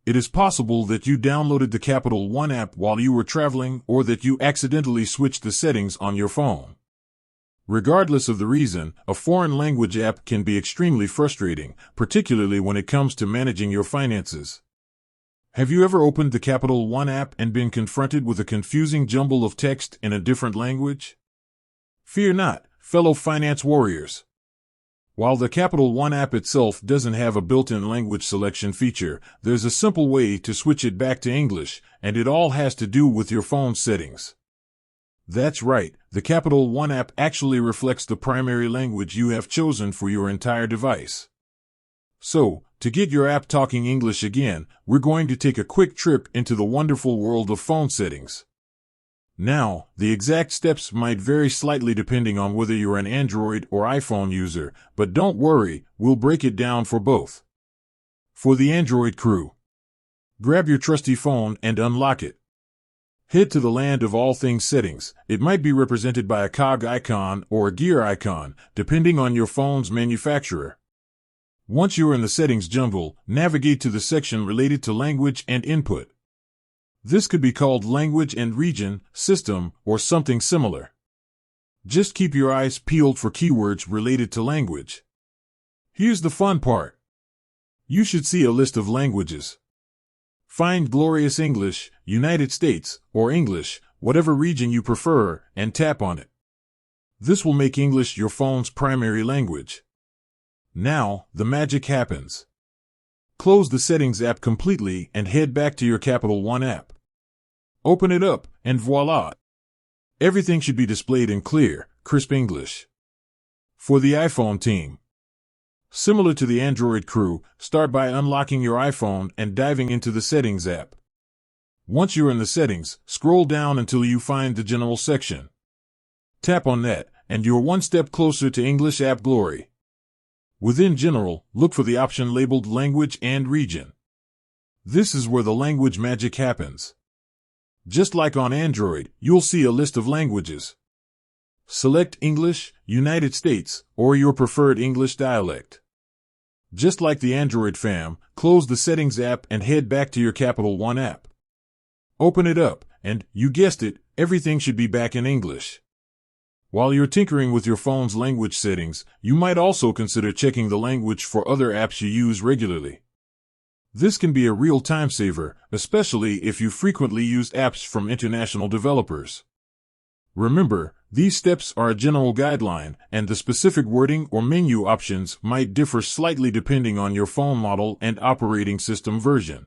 It is possible that you downloaded the Capital One app while you were traveling or that you accidentally switched the settings on your phone. Regardless of the reason, a foreign language app can be extremely frustrating, particularly when it comes to managing your finances. Have you ever opened the Capital One app and been confronted with a confusing jumble of text in a different language? Fear not, fellow finance warriors. While the Capital One app itself doesn't have a built-in language selection feature, there's a simple way to switch it back to English, and it all has to do with your phone settings. That's right, the Capital One app actually reflects the primary language you have chosen for your entire device. So, to get your app talking English again, we're going to take a quick trip into the wonderful world of phone settings. Now, the exact steps might vary slightly depending on whether you're an Android or iPhone user, but don't worry, we'll break it down for both. For the Android crew, grab your trusty phone and unlock it. Head to the land of all things settings. It might be represented by a cog icon or a gear icon, depending on your phone's manufacturer. Once you're in the settings jungle, navigate to the section related to language and input. This could be called language and region, system, or something similar. Just keep your eyes peeled for keywords related to language. Here's the fun part. You should see a list of languages. Find Glorious English, United States, or English, whatever region you prefer, and tap on it. This will make English your phone's primary language. Now, the magic happens. Close the Settings app completely and head back to your Capital One app. Open it up, and voila! Everything should be displayed in clear, crisp English. For the iPhone team, similar to the Android crew, start by unlocking your iPhone and diving into the Settings app. Once you're in the settings, scroll down until you find the General section. Tap on that, and you're one step closer to English app glory. Within General, look for the option labeled Language and Region. This is where the language magic happens. Just like on Android, you'll see a list of languages. Select English, United States, or your preferred English dialect. Just like the Android fam, close the Settings app and head back to your Capital One app. Open it up, and, you guessed it, everything should be back in English. While you're tinkering with your phone's language settings, you might also consider checking the language for other apps you use regularly. This can be a real time saver, especially if you frequently use apps from international developers. Remember, these steps are a general guideline, and the specific wording or menu options might differ slightly depending on your phone model and operating system version.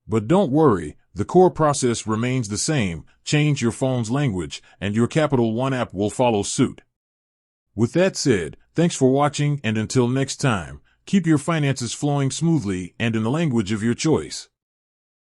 But don't worry, the core process remains the same. Change your phone's language, and your Capital One app will follow suit. With that said, thanks for watching, and until next time, keep your finances flowing smoothly and in the language of your choice.